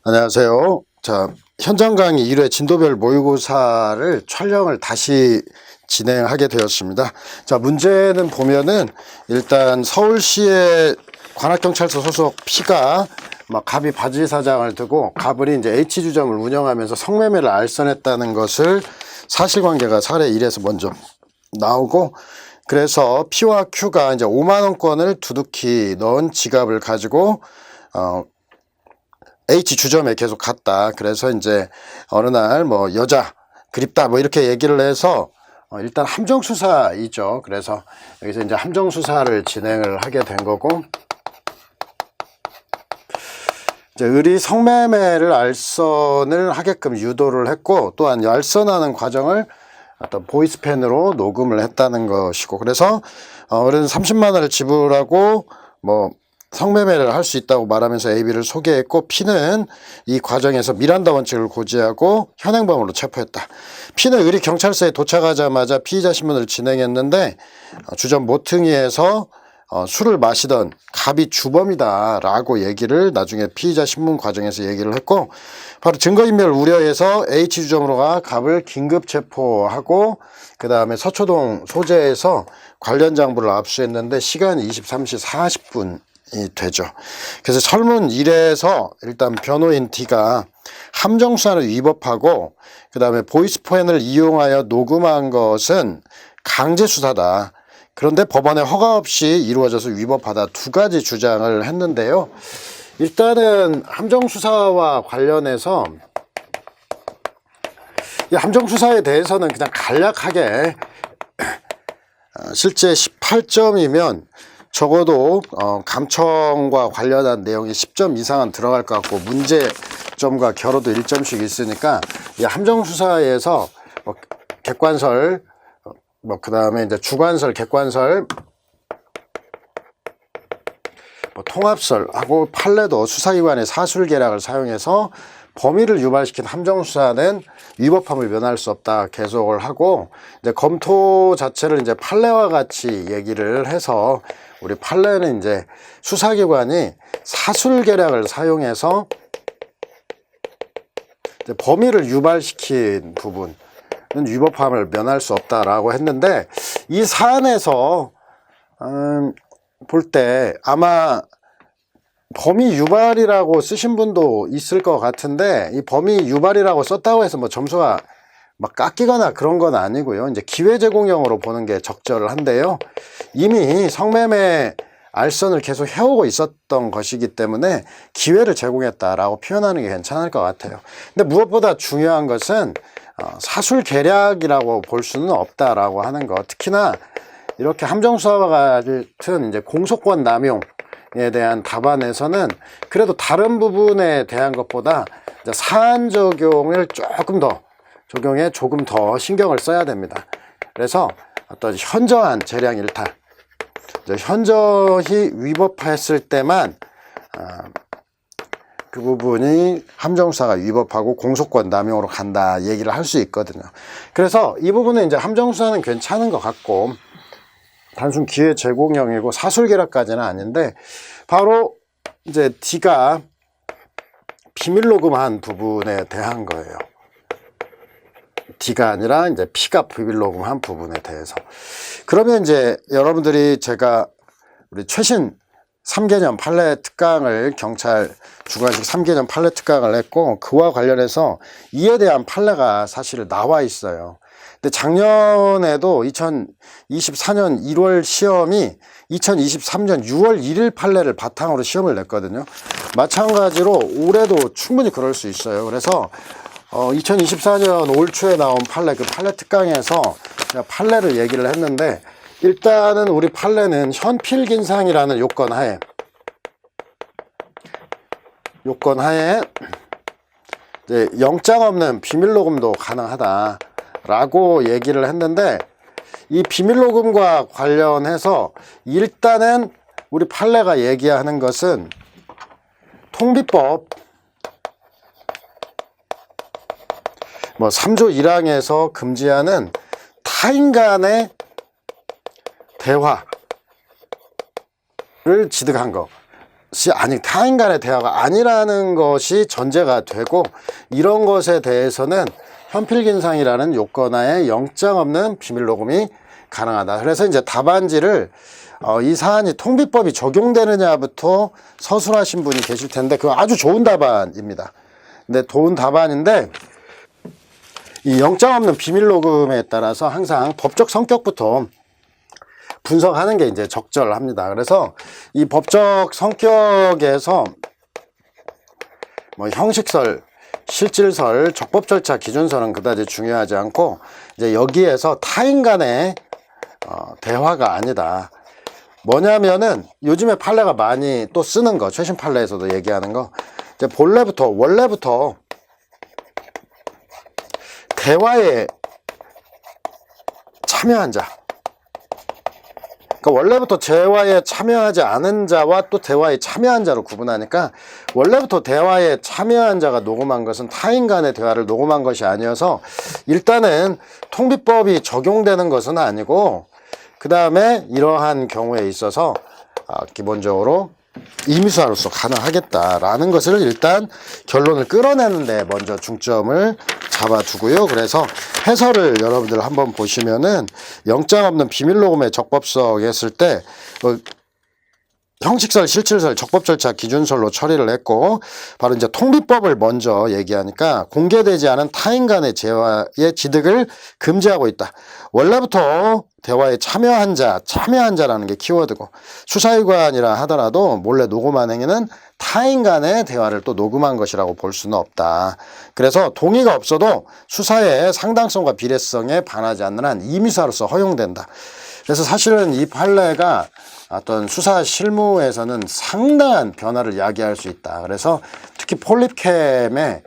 안녕하세요. 자, 현장 강의 1회 진도별 모의고사를 촬영을 다시 진행하게 되었습니다. 자, 문제는 보면은 일단 서울시의 관악경찰서 소속 P가 갑이 바지 사장을 두고 가불이 이제 H주점을 운영하면서 성매매를 알선했다는 것을 사실관계가 사례 1에서 먼저 나오고, 그래서 P와 Q가 이제 5만 원권을 두둑히 넣은 지갑을 가지고 H주점에 계속 갔다. 그래서 이제 어느 날 여자 그립다 이렇게 얘기를 해서 일단 함정수사이죠. 그래서 여기서 이제 함정수사를 진행을 하게 된 거고, 이제 을이 성매매를 알선을 하게끔 유도를 했고, 또한 알선하는 과정을 어떤 보이스펜으로 녹음을 했다는 것이고, 그래서 을은 30만 원을 지불하고 성매매를 할 수 있다고 말하면서 AB를 소개했고, P는 이 과정에서 미란다 원칙을 고지하고 현행범으로 체포했다. P는 을이 경찰서에 도착하자마자 피의자 신문을 진행했는데, 주점 모퉁이에서 술을 마시던 갑이 주범이다 라고 얘기를 나중에 피의자 신문 과정에서 얘기를 했고, 바로 증거인멸 우려해서 H주점으로 가 갑을 긴급 체포하고, 그 다음에 서초동 소재에서 관련 장부를 압수했는데 시간이 23시 40분 이 되죠. 그래서 설문 1에서 일단 변호인 D가 함정수사를 위법하고, 그 다음에 보이스펜을 이용하여 녹음한 것은 강제수사다. 그런데 법원의 허가 없이 이루어져서 위법하다. 두 가지 주장을 했는데요. 일단은 함정수사와 관련해서 이 함정수사에 대해서는 그냥 간략하게 실제 18점이면 적어도 감청과 관련한 내용이 10점 이상은 들어갈 것 같고, 문제점과 결호도 1점씩 있으니까 이 함정수사에서 객관설, 그 다음에 이제 주관설, 객관설, 통합설하고 판례도 수사기관의 사술계략을 사용해서 범위를 유발시킨 함정수사는 위법함을 면할 수 없다 계속을 하고, 이제 검토 자체를 이제 판례와 같이 얘기를 해서, 우리 판례는 이제 수사기관이 사술계략을 사용해서 이제 범위를 유발시킨 부분은 위법함을 면할 수 없다라고 했는데, 이 사안에서 볼 때 아마 범위 유발이라고 쓰신 분도 있을 것 같은데, 이 범위 유발이라고 썼다고 해서 점수가 깎이거나 그런 건 아니고요. 이제 기회 제공형으로 보는 게 적절한데요. 이미 성매매 알선을 계속 해오고 있었던 것이기 때문에 기회를 제공했다라고 표현하는 게 괜찮을 것 같아요. 근데 무엇보다 중요한 것은 사술 계략이라고 볼 수는 없다라고 하는 것. 특히나 이렇게 함정수사와 같은 이제 공소권 남용에 대한 답안에서는 그래도 다른 부분에 대한 것보다 사안 적용을 조금 더 신경을 써야 됩니다. 그래서 어떤 현저한 재량 일탈, 현저히 위법했을 때만 그 부분이 함정수사가 위법하고 공소권 남용으로 간다 얘기를 할 수 있거든요. 그래서 이 부분은 이제 함정수사는 괜찮은 것 같고, 단순 기회 제공형이고 사술계략까지는 아닌데, 바로 이제 D가 비밀 녹음한 부분에 대한 거예요. D가 아니라 이제 P가 비밀 녹음한 부분에 대해서. 그러면 이제 여러분들이 제가 우리 최신 3개년 판례 특강을, 경찰 주관식 3개년 판례 특강을 했고, 그와 관련해서 이에 대한 판례가 사실 나와 있어요. 근데 작년에도 2024년 1월 시험이 2023년 6월 1일 판례를 바탕으로 시험을 냈거든요. 마찬가지로 올해도 충분히 그럴 수 있어요. 그래서 2024년 올 초에 나온 판례, 그 판례 특강에서 제가 판례를 얘기를 했는데, 일단은 우리 판례는 현필긴상이라는 요건 하에 이제 영장 없는 비밀녹음도 가능하다라고 얘기를 했는데, 이 비밀녹음과 관련해서 일단은 우리 판례가 얘기하는 것은 통비법 3조 1항에서 금지하는 타인 간의 대화를 취득한 것, 아니 타인 간의 대화가 아니라는 것이 전제가 되고, 이런 것에 대해서는 현필긴상이라는 요건하에 영장 없는 비밀 녹음이 가능하다. 그래서 이제 답안지를 이 사안이 통비법이 적용되느냐부터 서술하신 분이 계실 텐데, 그건 아주 좋은 답안입니다. 근데 좋은 답안인데, 이 영장 없는 비밀 녹음에 따라서 항상 법적 성격부터 분석하는 게 이제 적절합니다. 그래서 이 법적 성격에서 뭐 형식설, 실질설, 적법 절차, 기준설은 그다지 중요하지 않고, 이제 여기에서 타인 간의 대화가 아니다. 뭐냐면은 요즘에 판례가 많이 또 쓰는 거, 최신 판례에서도 얘기하는 거, 이제 원래부터 대화에 참여한 자, 그러니까 원래부터 대화에 참여하지 않은 자와 또 대화에 참여한 자로 구분하니까, 원래부터 대화에 참여한 자가 녹음한 것은 타인 간의 대화를 녹음한 것이 아니어서 일단은 통비법이 적용되는 것은 아니고, 그 다음에 이러한 경우에 있어서 기본적으로 임의수사로서 가능하겠다라는 것을 일단 결론을 끌어내는데 먼저 중점을 잡아두고요. 그래서 해설을 여러분들 한번 보시면은, 영장 없는 비밀 녹음의 적법성 했을 때 형식설, 실질설, 적법 절차, 기준설로 처리를 했고, 바로 이제 통비법을 먼저 얘기하니까 공개되지 않은 타인 간의 대화의 취득을 금지하고 있다. 원래부터 대화에 참여한 자라는 게 키워드고, 수사기관이라 하더라도 몰래 녹음한 행위는 타인 간의 대화를 또 녹음한 것이라고 볼 수는 없다. 그래서 동의가 없어도 수사의 상당성과 비례성에 반하지 않는 한 임의사로서 허용된다. 그래서 사실은 이 판례가 어떤 수사 실무에서는 상당한 변화를 야기할 수 있다. 그래서 특히 폴립캠에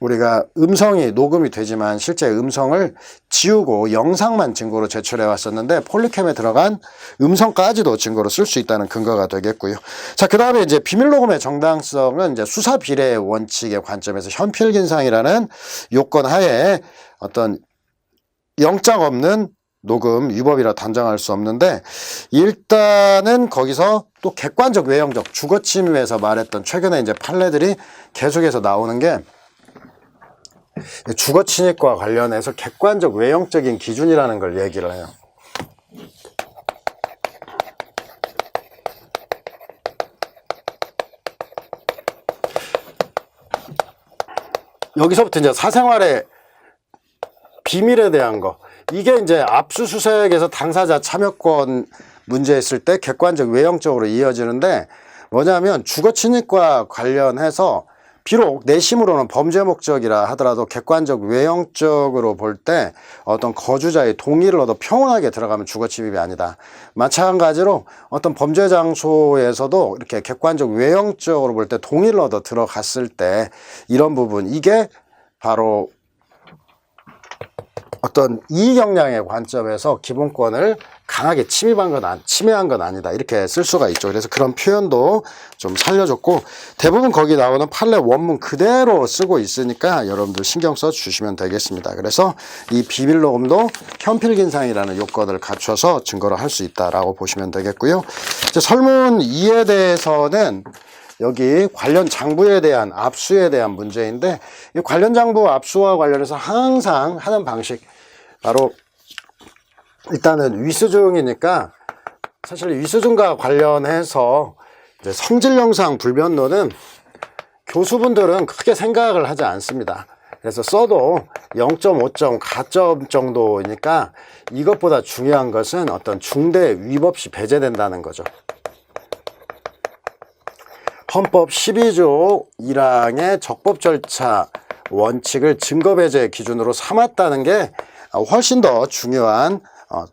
우리가 음성이 녹음이 되지만 실제 음성을 지우고 영상만 증거로 제출해 왔었는데, 폴립캠에 들어간 음성까지도 증거로 쓸 수 있다는 근거가 되겠고요. 자, 그 다음에 이제 비밀 녹음의 정당성은 이제 수사 비례 원칙의 관점에서 현필긴상이라는 요건 하에 어떤 영장 없는 녹음 위법이라 단정할 수 없는데, 일단은 거기서 또 객관적 외형적 주거침입에서 말했던 최근에 이제 판례들이 계속해서 나오는 게, 주거침입과 관련해서 객관적 외형적인 기준이라는 걸 얘기를 해요. 여기서부터 이제 사생활의 비밀에 대한 거, 이게 이제 압수수색에서 당사자 참여권 문제했을 때 객관적 외형적으로 이어지는데, 뭐냐면 주거침입과 관련해서 비록 내심으로는 범죄 목적이라 하더라도 객관적 외형적으로 볼 때 어떤 거주자의 동의를 얻어 평온하게 들어가면 주거침입이 아니다. 마찬가지로 어떤 범죄 장소에서도 이렇게 객관적 외형적으로 볼 때 동의를 얻어 들어갔을 때 이런 부분, 이게 바로 어떤 이익역량의 관점에서 기본권을 강하게 침해한 건 아니다, 이렇게 쓸 수가 있죠. 그래서 그런 표현도 좀 살려줬고, 대부분 거기 나오는 판례 원문 그대로 쓰고 있으니까 여러분들 신경 써 주시면 되겠습니다. 그래서 이 비밀 녹음도 현필긴상이라는 요건을 갖춰서 증거를 할 수 있다라고 보시면 되겠고요. 이제 설문 2에 대해서는 여기 관련 장부에 대한 압수에 대한 문제인데, 이 관련 장부 압수와 관련해서 항상 하는 방식, 바로 일단은 위수증이니까, 사실 위수증과 관련해서 이제 성질 영상 불변론은 교수분들은 크게 생각을 하지 않습니다. 그래서 써도 0.5점, 가점 정도이니까 이것보다 중요한 것은 어떤 중대 위법 시 배제된다는 거죠. 헌법 12조 1항의 적법 절차 원칙을 증거 배제 기준으로 삼았다는 게 훨씬 더 중요한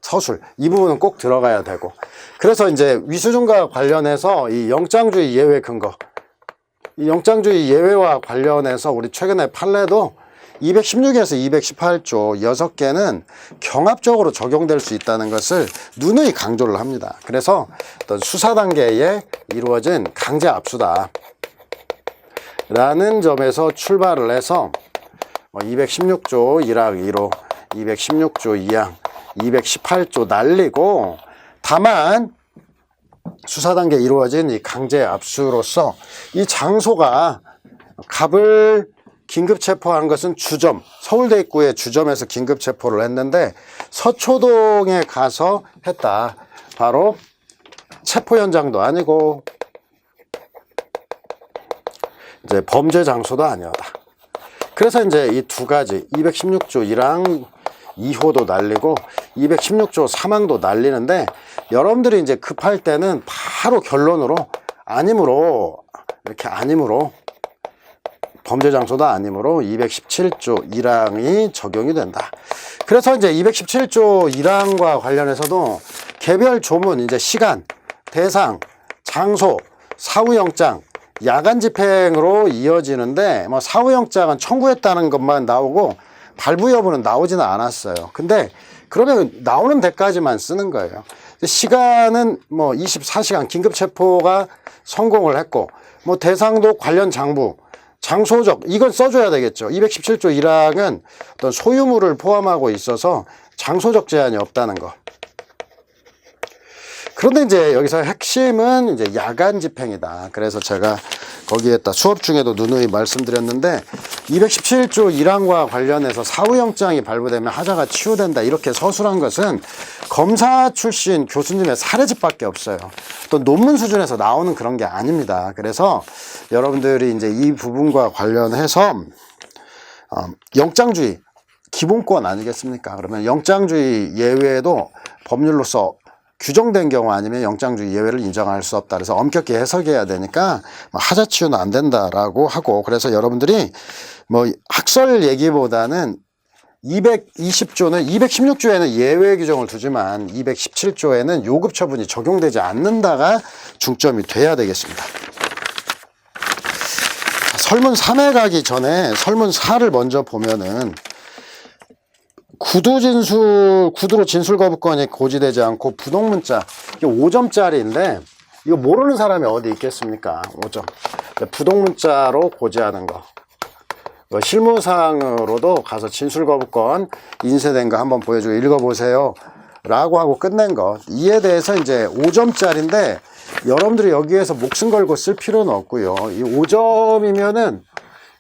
서술, 이 부분은 꼭 들어가야 되고, 그래서 이제 위수증과 관련해서 이 영장주의 예외 근거, 이 영장주의 예외와 관련해서 우리 최근에 판례도 216에서 218조 6개는 경합적으로 적용될 수 있다는 것을 누누이 강조를 합니다. 그래서 어떤 수사 단계에 이루어진 강제 압수다 라는 점에서 출발을 해서 216조 1항 1호, 216조 2항, 218조 날리고, 다만 수사 단계에 이루어진 이 강제 압수로서 이 장소가 갑을 긴급 체포한 것은 주점, 서울대 입구의 주점에서 긴급 체포를 했는데 서초동에 가서 했다. 바로 체포 현장도 아니고 이제 범죄 장소도 아니었다. 그래서 이제 이 두 가지 216조 1항 2호도 날리고 216조 3항도 날리는데 여러분들이 이제 급할 때는 바로 결론으로 아니므로 이렇게 아니므로 범죄 장소도 아니므로 217조 1항이 적용이 된다. 그래서 이제 217조 1항과 관련해서도 개별 조문 이제 시간, 대상, 장소, 사후영장, 야간 집행으로 이어지는데 뭐 사후영장은 청구했다는 것만 나오고 발부 여부는 나오지는 않았어요. 근데 그러면 나오는 데까지만 쓰는 거예요. 시간은 뭐 24시간 긴급 체포가 성공을 했고 뭐 대상도 관련 장부, 장소적 이건 써줘야 되겠죠. 217조 1항은 어떤 소유물을 포함하고 있어서 장소적 제한이 없다는 거. 그런데 이제 여기서 핵심은 이제 야간 집행이다. 그래서 제가 거기에다 수업 중에도 누누이 말씀드렸는데 217조 1항과 관련해서 사후영장이 발부되면 하자가 치유된다 이렇게 서술한 것은 검사 출신 교수님의 사례집밖에 없어요. 또 논문 수준에서 나오는 그런 게 아닙니다. 그래서 여러분들이 이제 이 부분과 관련해서 영장주의 기본권 아니겠습니까? 그러면 영장주의 예외도 법률로서 규정된 경우 아니면 영장주의 예외를 인정할 수 없다. 그래서 엄격히 해석해야 되니까 하자치유는 안 된다라고 하고 그래서 여러분들이 뭐 학설 얘기보다는 220조는 216조에는 예외 규정을 두지만 217조에는 요급 처분이 적용되지 않는다가 중점이 돼야 되겠습니다. 설문 3에 가기 전에 설문 4를 먼저 보면은 구두로 진술 거부권이 고지되지 않고 부동문자 이게 5점짜리인데 이거 모르는 사람이 어디 있겠습니까? 5점. 부동문자로 고지하는 거. 실무상으로도 가서 진술 거부권 인쇄된 거 한번 보여주고 읽어보세요 라고 하고 끝낸 거. 이에 대해서 이제 5점짜리인데 여러분들이 여기에서 목숨 걸고 쓸 필요는 없고요. 이 5점이면은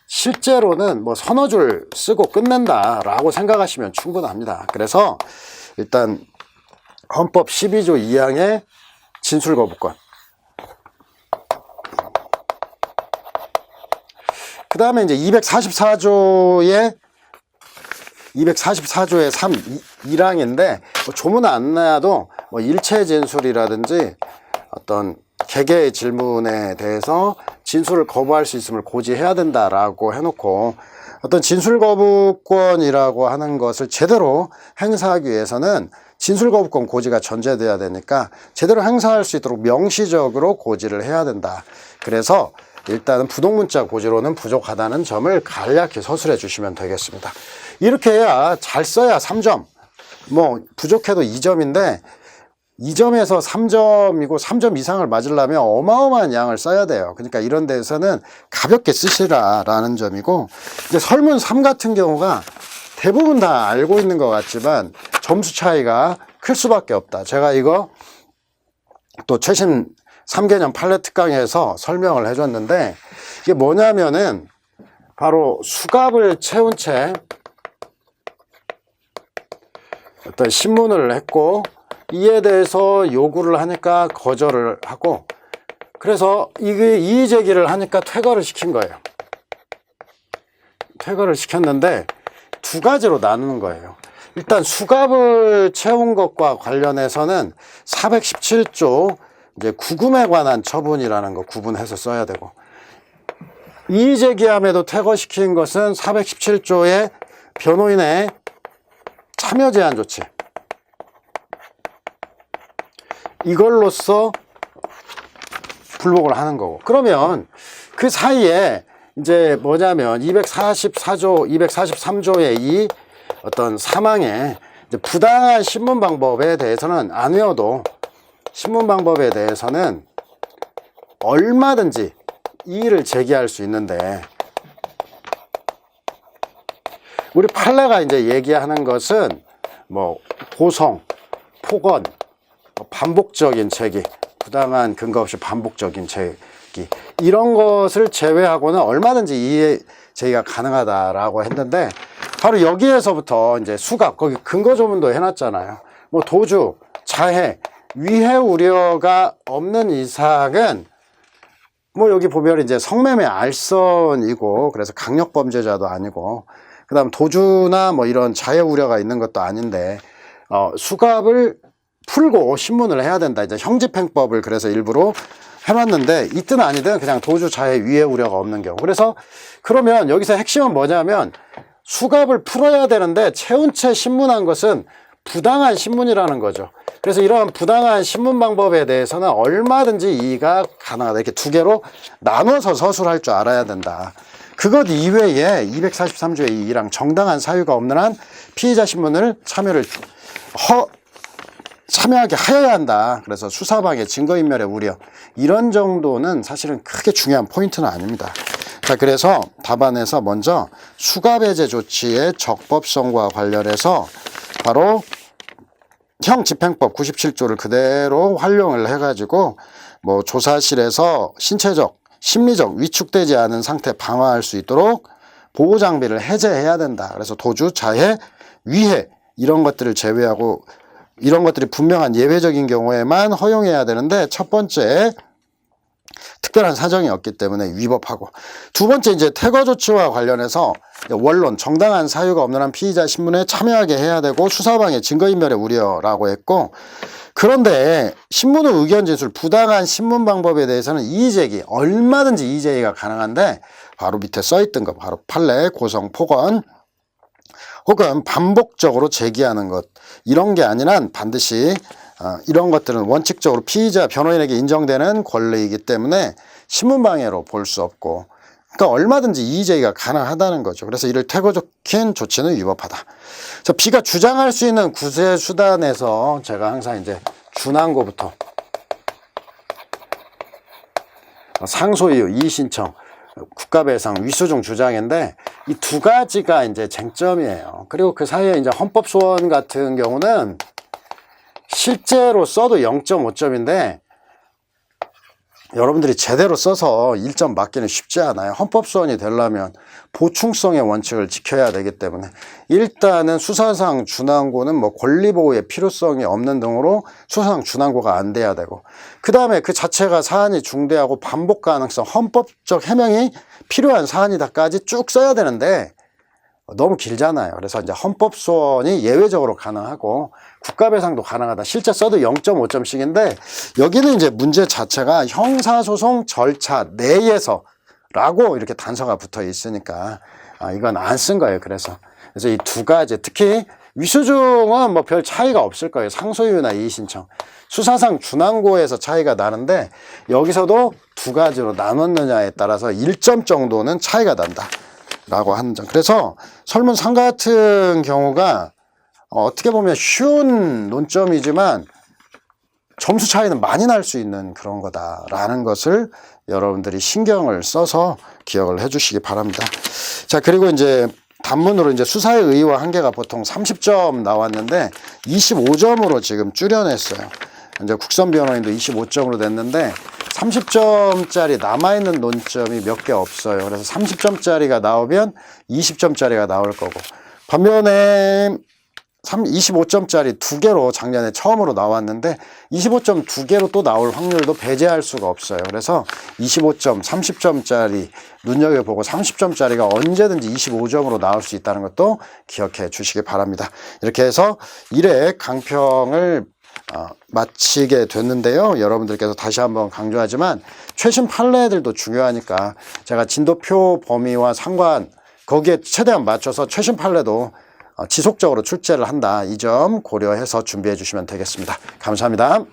실제로는 뭐 서너 줄 쓰고 끝낸다 라고 생각하시면 충분합니다. 그래서 일단 헌법 12조 2항의 진술 거부권, 그 다음에 이제 244조의 3 1항인데 뭐 조문 안 나도 뭐 일체 진술이라든지 어떤 개개의 질문에 대해서 진술을 거부할 수 있음을 고지해야 된다라고 해놓고 어떤 진술 거부권이라고 하는 것을 제대로 행사하기 위해서는 진술 거부권 고지가 전제돼야 되니까 제대로 행사할 수 있도록 명시적으로 고지를 해야 된다. 그래서 일단은 부동문자 고지로는 부족하다는 점을 간략히 서술해 주시면 되겠습니다. 이렇게 해야 잘 써야 3점, 뭐 부족해도 2점인데 2점에서 3점이고 3점 이상을 맞으려면 어마어마한 양을 써야 돼요. 그러니까 이런 데서는 가볍게 쓰시라라는 점이고 이제 설문 3 같은 경우가 대부분 다 알고 있는 것 같지만 점수 차이가 클 수밖에 없다. 제가 이거 또 최신 3개년 판례 특강에서 설명을 해줬는데 이게 뭐냐면은 바로 수갑을 채운 채 어떤 신문을 했고 이에 대해서 요구를 하니까 거절을 하고 그래서 이게 이의 제기를 하니까 퇴거를 시킨 거예요. 퇴거를 시켰는데 두 가지로 나누는 거예요. 일단 수갑을 채운 것과 관련해서는 417조 이제 구금에 관한 처분이라는 거 구분해서 써야 되고 이의 제기함에도 퇴거시킨 것은 417조의 변호인의 참여 제한 조치 이걸로써 불복을 하는 거고 그러면 그 사이에 이제 뭐냐면 244조, 243조의 이 어떤 사망의 이제 부당한 신문 방법에 대해서는 안 외워도 신문 방법에 대해서는 얼마든지 이의를 제기할 수 있는데 우리 판례가 이제 얘기하는 것은 뭐 고성, 폭언, 반복적인 제기 부당한 근거 없이 반복적인 제기, 이런 것을 제외하고는 얼마든지 이해 제기가 가능하다라고 했는데, 바로 여기에서부터 이제 수갑, 거기 근거 조문도 해놨잖아요. 뭐 도주, 자해, 위해 우려가 없는 이상은 뭐 여기 보면 이제 성매매 알선이고, 그래서 강력범죄자도 아니고, 그 다음 도주나 뭐 이런 자해 우려가 있는 것도 아닌데, 수갑을 풀고 신문을 해야 된다. 이제 형집행법을 그래서 일부러 해놨는데, 있든 아니든 그냥 도주, 자해, 위해 우려가 없는 경우. 그래서 그러면 여기서 핵심은 뭐냐면, 수갑을 풀어야 되는데 채운 채 신문한 것은 부당한 신문이라는 거죠. 그래서 이러한 부당한 신문 방법에 대해서는 얼마든지 이의가 가능하다. 이렇게 두 개로 나눠서 서술할 줄 알아야 된다. 그것 이외에 243조의 2랑 정당한 사유가 없는 한 피의자 신문을 참여하게 하여야 한다. 그래서 수사방해, 증거인멸의 우려, 이런 정도는 사실은 크게 중요한 포인트는 아닙니다. 자, 그래서 답안에서 먼저 수갑해제 조치의 적법성과 관련해서 바로 형집행법 97조를 그대로 활용을 해가지고 뭐 조사실에서 신체적, 심리적 위축되지 않은 상태 방어할 수 있도록 보호장비를 해제해야 된다. 그래서 도주, 자해, 위해 이런 것들을 제외하고, 이런 것들이 분명한 예외적인 경우에만 허용해야 되는데, 첫 번째 특별한 사정이 없기 때문에 위법하고, 두 번째 이제 퇴거 조치와 관련해서 원론 정당한 사유가 없는 한 피의자 신문에 참여하게 해야 되고, 수사방해, 증거인멸의 우려라고 했고, 그런데 신문 후 의견 진술, 부당한 신문 방법에 대해서는 이의제기, 얼마든지 이의제기가 가능한데, 바로 밑에 써있던 거, 바로 판례, 고성, 폭언, 혹은 반복적으로 제기하는 것, 이런 게 아니라 반드시 이런 것들은 원칙적으로 피의자, 변호인에게 인정되는 권리이기 때문에 신문방해로 볼 수 없고, 그러니까 얼마든지 이의제기가 가능하다는 거죠. 그래서 이를 퇴거시킨 조치는 위법하다. 자, B가 주장할 수 있는 구제 수단에서 제가 항상 이제 준항고부터 상소이유, 이의신청, 국가배상, 위수중 주장인데, 이 두 가지가 이제 쟁점이에요. 그리고 그 사이에 이제 헌법소원 같은 경우는 실제로 써도 0.5점인데 여러분들이 제대로 써서 1점 맞기는 쉽지 않아요. 헌법소원이 되려면 보충성의 원칙을 지켜야 되기 때문에, 일단은 수사상 준항고는 뭐 권리보호의 필요성이 없는 등으로 수사상 준항고가 안 돼야 되고, 그 다음에 그 자체가 사안이 중대하고 반복 가능성, 헌법적 해명이 필요한 사안이다까지 쭉 써야 되는데 너무 길잖아요. 그래서 이제 헌법소원이 예외적으로 가능하고 국가배상도 가능하다. 실제 써도 0.5점씩인데 여기는 이제 문제 자체가 형사소송 절차 내에서 라고 이렇게 단서가 붙어 있으니까 이건 안 쓴 거예요. 그래서 이 두 가지, 특히 위수중은 뭐 별 차이가 없을 거예요. 상소유나 이의신청. 수사상 준항고에서 차이가 나는데 여기서도 두 가지로 나눴느냐에 따라서 1점 정도는 차이가 난다 라고 하는 점. 그래서 설문 3 같은 경우가 어떻게 보면 쉬운 논점이지만 점수 차이는 많이 날 수 있는 그런 거다라는 것을 여러분들이 신경을 써서 기억을 해 주시기 바랍니다. 자, 그리고 이제 단문으로 이제 수사의 의의와 한계가 보통 30점 나왔는데 25점으로 지금 줄여냈어요. 이제 국선 변호인도 25점으로 냈는데 30점짜리 남아있는 논점이 몇 개 없어요. 그래서 30점짜리가 나오면 20점짜리가 나올 거고, 반면에 25점짜리 2개로 작년에 처음으로 나왔는데 25점 2개로 또 나올 확률도 배제할 수가 없어요. 그래서 25점, 30점짜리 눈여겨보고 30점짜리가 언제든지 25점으로 나올 수 있다는 것도 기억해 주시기 바랍니다. 이렇게 해서 1회 강평을 마치게 됐는데요. 여러분들께서 다시 한번 강조하지만 최신 판례들도 중요하니까 제가 진도표 범위와 상관 거기에 최대한 맞춰서 최신 판례도 지속적으로 출제를 한다. 이 점 고려해서 준비해 주시면 되겠습니다. 감사합니다.